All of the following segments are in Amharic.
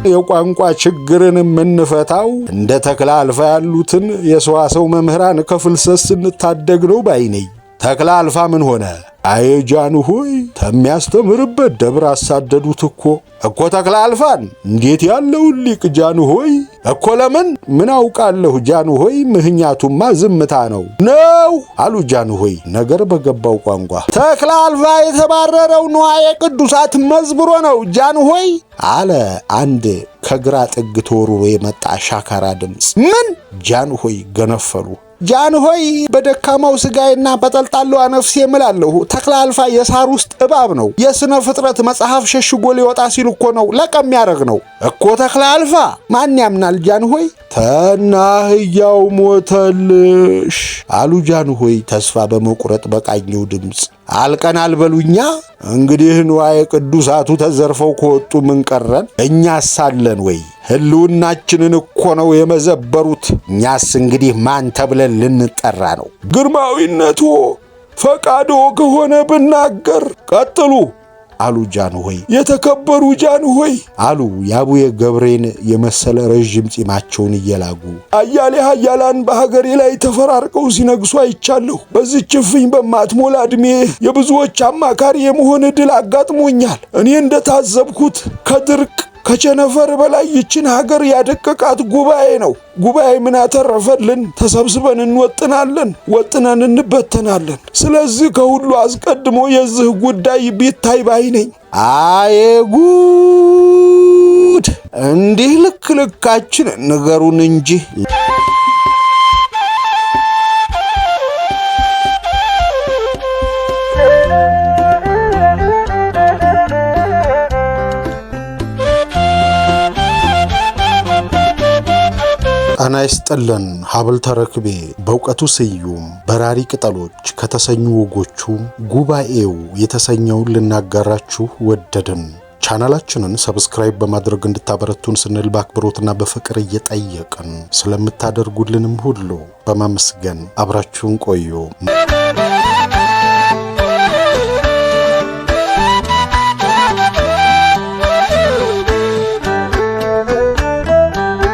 የቋንቋ ችግርን የምንፈታው እንደ ተክለ አልፋ ያሉትን የሰዋሰው መምህራን ከፍልሰት ስንታደግ ነው ባይ ነኝ። ተክለ አልፋ ምን ሆነ? አይ ጃንሆይ ተሚያስተምርበት ደብር አሳደዱት እኮ ተክለ አልፋን። እንዴት ያለው ሊቅ ጃንሆይ እኮ። ለምን ምን አውቃለሁ ጃንሆይ፣ ምክንያቱማ ዝምታ ነው አሉ ጃንሆይ ነገር በገባው ቋንቋ። ተክለ አልፋ የተባረረው ንዋየ ቅዱሳት መዝብሮ ነው ጃንሆይ አለ አንድ ከግራ ጥግ ተወርሮ የመጣ ሻካራ ድምፅ። ምን? ጃንሆይ ገነፈሉ። ጃንሆይ በደካማው ስጋይና በጠልጣላዋ ነፍሴ እምላለሁ ተክለ አልፋ የሳር ውስጥ እባብ ነው። የሥነ ፍጥረት መጽሐፍ ሸሽጎ ሊወጣ ሲል እኮ ነው ለቀም ያደረግ ነው እኮ ተክለ አልፋ። ማን ያምናል ጃንሆይ? ተናህያው ሞተልሽ አሉ ጃንሆይ ተስፋ በመቁረጥ በቃኘው ድምፅ። አልቀን አልበሉኛ። እንግዲህ ንዋየ ቅዱሳቱ ተዘርፈው ከወጡ ምን ቀረን? እኛስ አለን ወይ? ህልውናችንን እኮ ነው የመዘበሩት። እኛስ እንግዲህ ማን ተብለን ልንጠራ ነው? ግርማዊነቶ ፈቃዶ ከሆነ ብናገር። ቀጥሉ አሉ ጃንሆይ። የተከበሩ ጃንሆይ አሉ የአቡየ ገብሬን የመሰለ ረዥም ጺማቸውን እየላጉ። አያሌ ኃያላን በሀገሬ ላይ ተፈራርቀው ሲነግሱ አይቻለሁ። በዚህች እፍኝ በማትሞላ ዕድሜ የብዙዎች አማካሪ የመሆን ዕድል አጋጥሞኛል። እኔ እንደታዘብኩት ከድርቅ ከቸነፈር በላይ ይችን ሀገር ያደቀቃት ጉባኤ ነው። ጉባኤ ምን አተረፈልን? ተሰብስበን እንወጥናለን፣ ወጥነን እንበተናለን። ስለዚህ ከሁሉ አስቀድሞ የዚህ ጉዳይ ቢታይ ባይ ነኝ። አዬ ጉድ! እንዲህ ልክ ልካችን ንገሩን እንጂ። ጣና ይስጥልን። ሀብል ተረክቤ በእውቀቱ ስዩም በራሪ ቅጠሎች ከተሰኙ ወጎቹ ጉባኤው የተሰኘውን ልናጋራችሁ ወደድን። ቻናላችንን ሰብስክራይብ በማድረግ እንድታበረቱን ስንል በአክብሮትና በፍቅር እየጠየቅን ስለምታደርጉልንም ሁሉ በማመስገን አብራችሁን ቆዩ።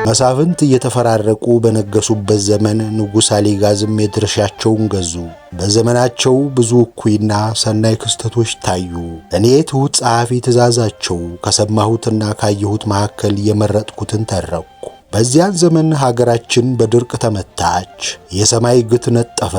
መሳፍንት እየተፈራረቁ በነገሱበት ዘመን ንጉሥ አሊጋዝም የድርሻቸውን ገዙ። በዘመናቸው ብዙ እኩይና ሰናይ ክስተቶች ታዩ። እኔ ትሑት ጸሐፊ ትእዛዛቸው ከሰማሁትና ካየሁት መካከል የመረጥኩትን ተረኩ። በዚያን ዘመን ሀገራችን በድርቅ ተመታች። የሰማይ ግት ነጠፈ፣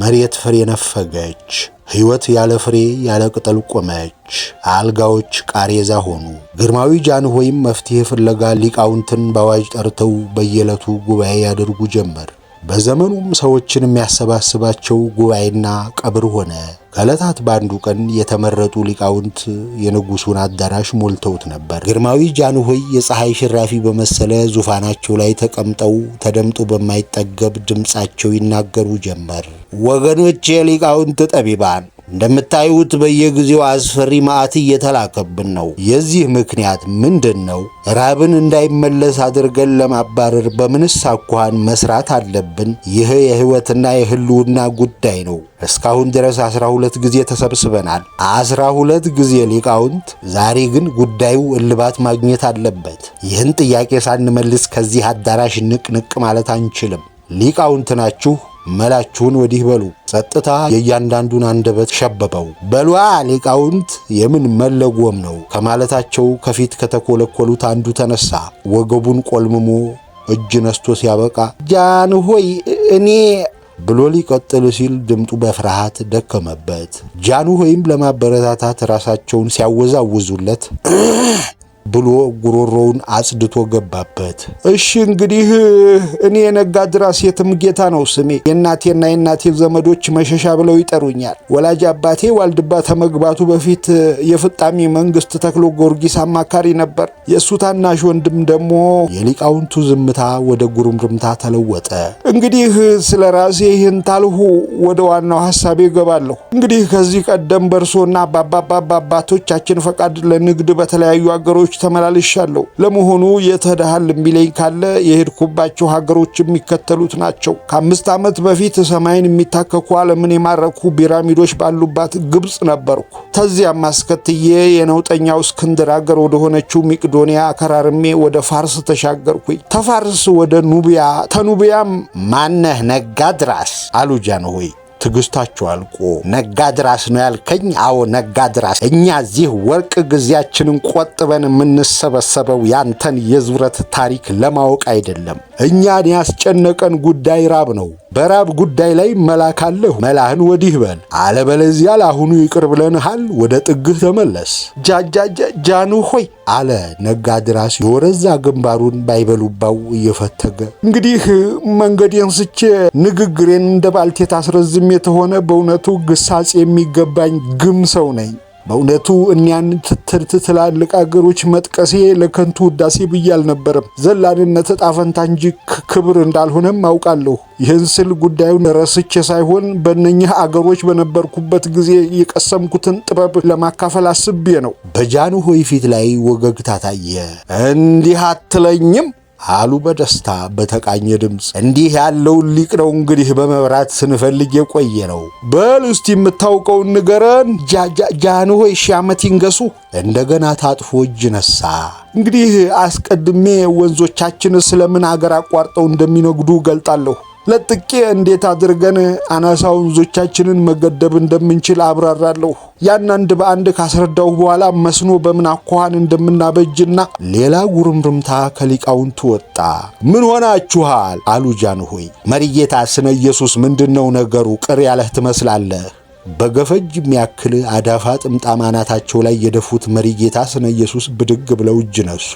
መሬት ፍሬ ነፈገች። ሕይወት ያለ ፍሬ ያለ ቅጠል ቆመች። አልጋዎች ቃሬዛ ሆኑ። ግርማዊ ጃንሆይም መፍትሔ ፍለጋ ሊቃውንትን በአዋጅ ጠርተው በየዕለቱ ጉባኤ ያደርጉ ጀመር። በዘመኑም ሰዎችን የሚያሰባስባቸው ጉባኤና ቀብር ሆነ። ከዕለታት በአንዱ ቀን የተመረጡ ሊቃውንት የንጉሡን አዳራሽ ሞልተውት ነበር። ግርማዊ ጃንሆይ የፀሐይ ሽራፊ በመሰለ ዙፋናቸው ላይ ተቀምጠው ተደምጦ በማይጠገብ ድምፃቸው ይናገሩ ጀመር። ወገኖች የሊቃውንት ጠቢባን፣ እንደምታዩት በየጊዜው አስፈሪ መዓት እየተላከብን ነው። የዚህ ምክንያት ምንድን ነው? ራብን እንዳይመለስ አድርገን ለማባረር በምንስ አኳኋን መስራት አለብን? ይህ የሕይወትና የህልውና ጉዳይ ነው። እስካሁን ድረስ 12 ጊዜ ተሰብስበናል። 12 ጊዜ ሊቃውንት። ዛሬ ግን ጉዳዩ እልባት ማግኘት አለበት። ይህን ጥያቄ ሳንመልስ ከዚህ አዳራሽ ንቅንቅ ማለት አንችልም። ሊቃውንት ናችሁ፣ መላችሁን ወዲህ በሉ። ጸጥታ የእያንዳንዱን አንደበት ሸበበው። በሏ ሊቃውንት፣ የምን መለጎም ነው ከማለታቸው ከፊት ከተኮለኮሉት አንዱ ተነሳ። ወገቡን ቆልምሞ እጅ ነስቶ ሲያበቃ ጃንሆይ እኔ ብሎ ሊቀጥል ሲል ድምጡ በፍርሃት ደከመበት። ጃንሆይም ለማበረታታት ራሳቸውን ሲያወዛውዙለት ብሎ ጉሮሮውን አጽድቶ ገባበት። እሺ እንግዲህ እኔ የነጋድራስ የትም ጌታ ነው ስሜ። የእናቴና የእናቴ ዘመዶች መሸሻ ብለው ይጠሩኛል። ወላጅ አባቴ ዋልድባ ተመግባቱ በፊት የፍጣሚ መንግስት ተክሎ ጊዮርጊስ አማካሪ ነበር። የእሱ ታናሽ ወንድም ደግሞ። የሊቃውንቱ ዝምታ ወደ ጉርምርምታ ተለወጠ። እንግዲህ ስለ ራሴ ይህን ታልሁ ወደ ዋናው ሐሳቤ ገባለሁ። እንግዲህ ከዚህ ቀደም በርሶና በአባቶቻችን ፈቃድ ለንግድ በተለያዩ አገሮች ተመላልሻለሁ። ለመሆኑ የተዳሃል የሚለኝ ካለ የሄድኩባቸው ሀገሮች የሚከተሉት ናቸው። ከ5 ዓመት በፊት ሰማይን የሚታከኩ ዓለምን የማረኩ ፒራሚዶች ባሉባት ግብፅ ነበርኩ። ከዚያም አስከትዬ የነውጠኛው እስክንድር አገር ወደሆነችው መቄዶንያ አከራርሜ ወደ ፋርስ ተሻገርኩኝ። ተፋርስ ወደ ኑቢያ፣ ተኑቢያም ማነህ ነጋድራስ አሉ ጃንሆይ። ትዕግስታቸው አልቆ ነጋድራስ ነው ያልከኝ? አዎ ነጋድራስ። እኛ እዚህ ወርቅ ጊዜያችንን ቆጥበን የምንሰበሰበው ያንተን የዙረት ታሪክ ለማወቅ አይደለም። እኛን ያስጨነቀን ጉዳይ ራብ ነው። በራብ ጉዳይ ላይ መላክ አለሁ። መላህን ወዲህ በል፣ አለበለዚያ ለአሁኑ ይቅር ብለንሃል። ወደ ጥግህ ተመለስ። ጃንሆይ አለ ነጋድራስ የወረዛ ግንባሩን ባይበሉባው እየፈተገ። እንግዲህ መንገዴን ስቼ ንግግሬን እንደ ባልቴት አስረዝም የተሆነ በእውነቱ ግሳጽ የሚገባኝ ግም ሰው ነኝ። በእውነቱ እኒያን ትላልቅ አገሮች መጥቀሴ ለከንቱ ውዳሴ ብዬ አልነበረም። ዘላንነት ዕጣ ፈንታ እንጂ ክብር እንዳልሆነም አውቃለሁ። ይህን ስል ጉዳዩን ረስቼ ሳይሆን በእነኚህ አገሮች በነበርኩበት ጊዜ የቀሰምኩትን ጥበብ ለማካፈል አስቤ ነው። በጃንሆይ ፊት ላይ ወገግታ ታየ። እንዲህ አትለኝም አሉ በደስታ በተቃኘ ድምፅ። እንዲህ ያለውን ሊቅ ነው እንግዲህ በመብራት ስንፈልግ የቆየ ነው። በል እስቲ የምታውቀውን ንገረን። ጃንሆይ 1000 ዓመት ይንገሱ። እንደገና ታጥፎ እጅ ነሳ። እንግዲህ አስቀድሜ ወንዞቻችን ስለምን አገር አቋርጠው እንደሚነጉዱ ገልጣለሁ። ለጥቄ እንዴት አድርገን አናሳ ወንዞቻችንን መገደብ እንደምንችል አብራራለሁ። ያን አንድ በአንድ ካስረዳው በኋላ መስኖ በምን አኳኋን እንደምናበጅና ሌላ ጉርምርምታ ከሊቃውንቱ ወጣ። ምን ሆናችኋል አሉ ጃንሆይ። መሪጌታ ስነ ኢየሱስ ምንድነው ነገሩ? ቅር ያለህ ትመስላለህ። በገፈጅ የሚያክል አዳፋ ጥምጣም አናታቸው ላይ የደፉት መሪጌታ ስነ ኢየሱስ ብድግ ብለው እጅ ነሱ።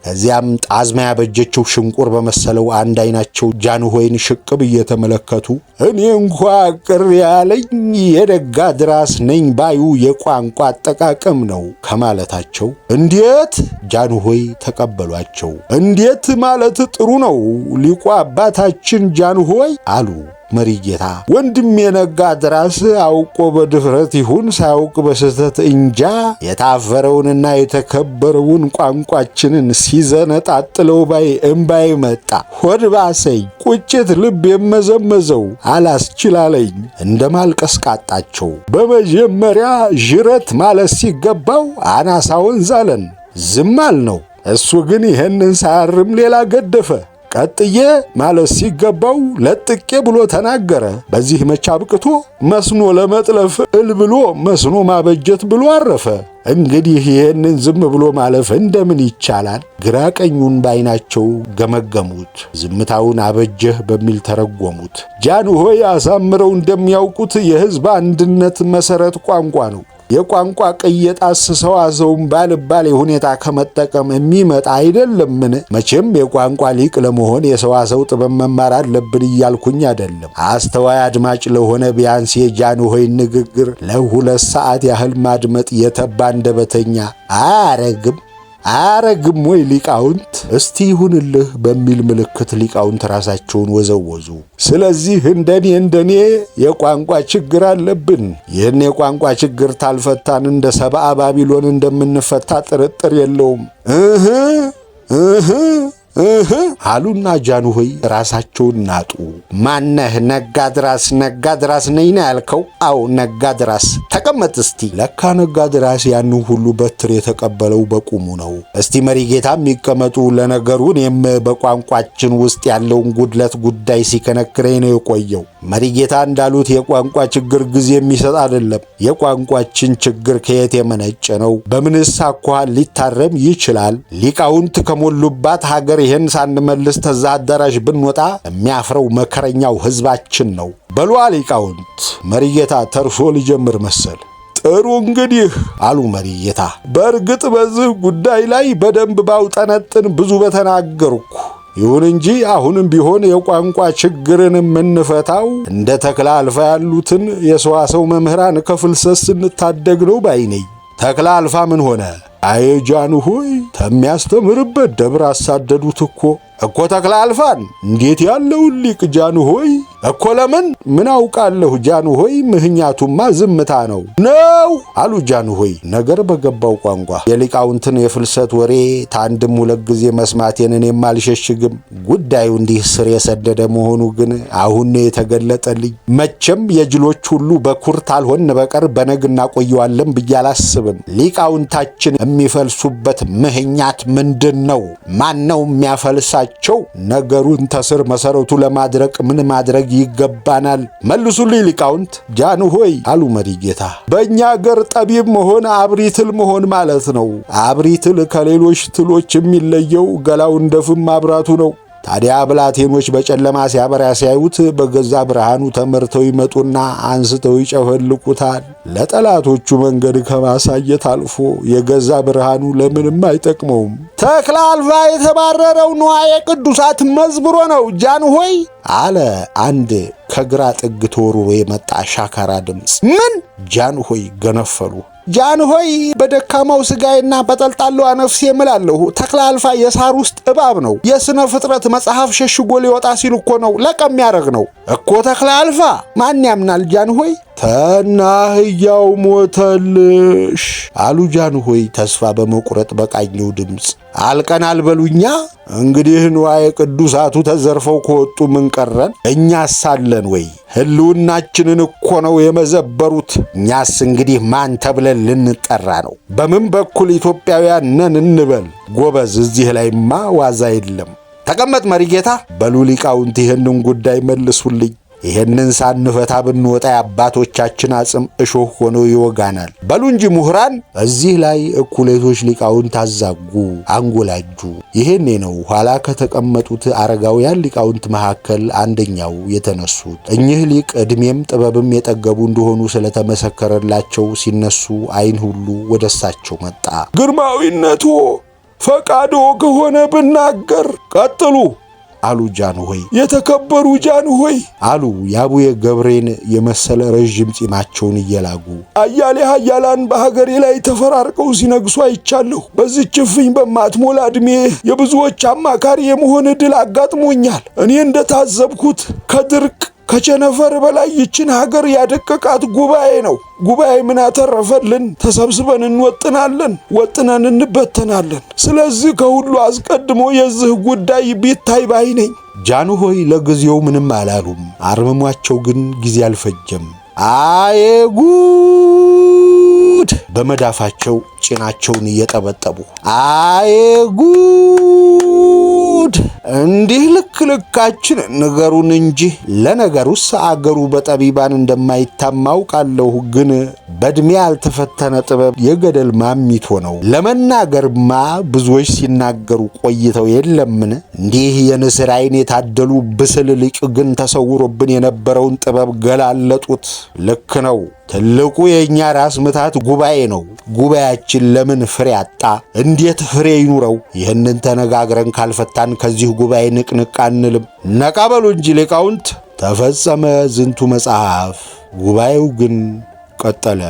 ከዚያም ጣዝማ ያበጀችው ሽንቁር በመሰለው አንድ አይናቸው ጃንሆይን ሽቅብ እየተመለከቱ እኔ እንኳ ቅር ያለኝ የነጋድራስ ነኝ ባዩ የቋንቋ አጠቃቀም ነው ከማለታቸው እንዴት ጃንሆይ ተቀበሏቸው። እንዴት ማለት ጥሩ ነው ሊቁ አባታችን ጃንሆይ አሉ መሪጌታ። ወንድም የነጋድራስ አውቆ በድፍረት ይሁን ሳያውቅ በስህተት እንጃ የታፈረውንና የተከበረውን ቋንቋችንን ሲዘነጣጥለው ባይ እምባይ መጣ። ሆድ ባሰኝ፣ ቁጭት ልብ የመዘመዘው አላስችላለኝ። እንደ ማልቀስ ቃጣቸው። በመጀመሪያ ዥረት ማለት ሲገባው አናሳ ወንዝ አለን። ዝም አልነው። እሱ ግን ይህንን ሳያርም ሌላ ገደፈ። ቀጥዬ ማለት ሲገባው ለጥቄ ብሎ ተናገረ። በዚህ መቻ አብቅቶ መስኖ ለመጥለፍ ብሎ መስኖ ማበጀት ብሎ አረፈ። እንግዲህ ይህንን ዝም ብሎ ማለፍ እንደምን ይቻላል? ግራ ቀኙን ባይናቸው ገመገሙት። ዝምታውን አበጀህ በሚል ተረጎሙት። ጃንሆይ አሳምረው እንደሚያውቁት የሕዝብ አንድነት መሰረት ቋንቋ ነው። የቋንቋ ቅየጣ ሰዋሰውን ባልባሌ ሁኔታ ከመጠቀም የሚመጣ አይደለምን? መቼም የቋንቋ ሊቅ ለመሆን የሰዋሰው ጥበብ መማር አለብን እያልኩኝ አይደለም። አስተዋይ አድማጭ ለሆነ ቢያንስ የጃንሆይ ንግግር ለ2 ሰዓት ያህል ማድመጥ የተባ አንደበተኛ አያረግም ወይ ሊቃውንት? እስቲ ይሁንልህ በሚል ምልክት ሊቃውንት ራሳቸውን ወዘወዙ። ስለዚህ እንደኔ የቋንቋ ችግር አለብን። ይህን የቋንቋ ችግር ታልፈታን እንደ ሰብአ ባቢሎን እንደምንፈታ ጥርጥር የለውም። አሉና ጃንሆይ ራሳቸውን ናጡ። ማነህ? ነጋድራስ ነኝ ነው ያልከው? አዎ ነጋድራስ። ተቀመጥ እስቲ። ለካ ነጋድራስ ያንን ሁሉ በትር የተቀበለው በቁሙ ነው። እስቲ መሪጌታ የሚቀመጡ። ለነገሩ እኔም በቋንቋችን ውስጥ ያለውን ጉድለት ጉዳይ ሲከነክረኝ ነው የቆየው። መሪጌታ እንዳሉት የቋንቋ ችግር ጊዜ የሚሰጥ አይደለም። የቋንቋችን ችግር ከየት የመነጨ ነው? በምንስ አኳኋን ሊታረም ይችላል? ሊቃውንት ከሞሉባት ሀገር ይህን ሳንመልስ ተዛ አዳራሽ ብንወጣ የሚያፍረው መከረኛው ሕዝባችን ነው። በሉ ሊቃውንት። መሪጌታ ተርሶ ሊጀምር መሰል። ጥሩ እንግዲህ አሉ መሪጌታ። በእርግጥ በዚህ ጉዳይ ላይ በደንብ ባውጠነጥን ብዙ በተናገርኩ። ይሁን እንጂ አሁንም ቢሆን የቋንቋ ችግርን የምንፈታው እንደ ተክለ አልፋ ያሉትን የሰዋሰው መምህራን ከፍልሰት ስንታደግ ነው ባይ ነኝ። ተክለ አልፋ ምን ሆነ? አይ ጃንሆይ ተሚያስተምርበት ደብር አሳደዱት እኮ። እኮ ተክለ አልፋን እንዴት ያለውን ሊቅ ጃንሆይ እኮ ለምን ምን አውቃለሁ ጃንሆይ ምህኛቱማ ዝምታ ነው አሉ ጃንሆይ ነገር በገባው ቋንቋ። የሊቃውንትን የፍልሰት ወሬ ታንድም ሁለት ጊዜ መስማቴን እኔም አልሸሽግም። ጉዳዩ እንዲህ ስር የሰደደ መሆኑ ግን አሁን የተገለጠልኝ። መቼም የጅሎች ሁሉ በኩር ታልሆን በቀር በነግ እናቆየዋለን ብዬ አላስብም። ሊቃውንታችን የሚፈልሱበት ምህኛት ምንድን ነው? ማን ነው የሚያፈልሳቸው? ነገሩን ተስር መሰረቱ ለማድረቅ ምን ማድረግ ይገባናል? መልሱልኝ ሊቃውንት። ጃንሆይ አሉ መሪጌታ፣ በእኛ አገር ጠቢብ መሆን አብሪ ትል መሆን ማለት ነው። አብሪ ትል ከሌሎች ትሎች የሚለየው ገላው እንደ ፍም ማብራቱ ነው። ታዲያ ብላቴኖች በጨለማ ሲያበራ ሲያዩት በገዛ ብርሃኑ ተመርተው ይመጡና አንስተው ይጨፈልቁታል። ለጠላቶቹ መንገድ ከማሳየት አልፎ የገዛ ብርሃኑ ለምንም አይጠቅመውም። ተክለ አልፋ የተባረረው ንዋየ ቅዱሳት መዝብሮ ነው ጃንሆይ አለ አንድ ከግራ ጥግ ተወርሮ የመጣ ሻካራ ድምፅ። ምን? ጃንሆይ ገነፈሉ። ጃንሆይ በደካማው ስጋዬና በጠልጣላዋ ነፍሴ እምላለሁ ተክለ አልፋ የሳር ውስጥ እባብ ነው። የሥነ ፍጥረት መጽሐፍ ሸሽጎ ሊወጣ ሲል እኮ ነው ለቀም ያደረግ ነው እኮ ተክለ አልፋ። ማን ያምናል ጃንሆይ? ተናህያው ሞተልሽ አሉ ጃንሆይ ተስፋ በመቁረጥ በቃኘው ድምፅ። አልቀን አልበሉኛ። እንግዲህ ንዋየ ቅዱሳቱ ተዘርፈው ከወጡ ምን ቀረን? እኛስ አለን ወይ? ህልውናችንን እኮ ነው የመዘበሩት። እኛስ እንግዲህ ማን ተብለን ልንጠራ ነው? በምን በኩል ኢትዮጵያውያን ነን እንበል? ጎበዝ፣ እዚህ ላይማ ዋዛ የለም። ተቀመጥ መሪጌታ። በሉ ሊቃውንት ይህንን ጉዳይ መልሱልኝ። ይህንን ሳንፈታ ብንወጣ የአባቶቻችን አጽም እሾህ ሆኖ ይወጋናል። በሉ እንጂ ምሁራን። እዚህ ላይ እኩሌቶች ሊቃውንት አዛጉ፣ አንጎላጁ። ይሄኔ ነው ኋላ ከተቀመጡት አረጋውያን ሊቃውንት መካከል አንደኛው የተነሱት። እኚህ ሊቅ ዕድሜም ጥበብም የጠገቡ እንደሆኑ ስለተመሰከረላቸው ሲነሱ ዓይን ሁሉ ወደ እሳቸው መጣ። ግርማዊነቶ ፈቃዶ ከሆነ ብናገር ቀጥሉ አሉ ጃንሆይ። የተከበሩ ጃንሆይ አሉ የአቡየ ገብሬን የመሰለ ረዥም ጺማቸውን እየላጉ። አያሌ ኃያላን በሀገሬ ላይ ተፈራርቀው ሲነግሱ አይቻለሁ። በዚህች እፍኝ በማትሞላ ዕድሜ የብዙዎች አማካሪ የመሆን ዕድል አጋጥሞኛል። እኔ እንደታዘብኩት ከድርቅ ከቸነፈር በላይ ይችን ሀገር ያደቀቃት ጉባኤ ነው። ጉባኤ ምን አተረፈልን? ተሰብስበን እንወጥናለን፣ ወጥነን እንበተናለን። ስለዚህ ከሁሉ አስቀድሞ የዚህ ጉዳይ ቢታይ ባይ ነኝ። ጃንሆይ ለጊዜው ምንም አላሉም። አርምሟቸው ግን ጊዜ አልፈጀም። አዬ ጉድ! በመዳፋቸው ጭናቸውን እየጠበጠቡ አዬ ጉድ! እንዲህ ልክ ልካችን ንገሩን እንጂ። ለነገሩስ አገሩ በጠቢባን እንደማይታማ አውቃለሁ፣ ግን በዕድሜ ያልተፈተነ ጥበብ የገደል ማሚቶ ነው። ለመናገርማ ብዙዎች ሲናገሩ ቆይተው የለምን? እንዲህ የንስር ዓይን የታደሉ ብስል ሊቅ ግን ተሰውሮብን የነበረውን ጥበብ ገላለጡት። ልክ ነው። ትልቁ የእኛ ራስ ምታት ጉባኤ ነው። ጉባኤያችን ለምን ፍሬ አጣ? እንዴት ፍሬ ይኑረው? ይህንን ተነጋግረን ካልፈታን ከዚህ ጉባኤ ንቅንቅ አንልም። ነቃ በሉ እንጂ ሊቃውንት። ተፈጸመ ዝንቱ መጽሐፍ። ጉባኤው ግን ቀጠለ።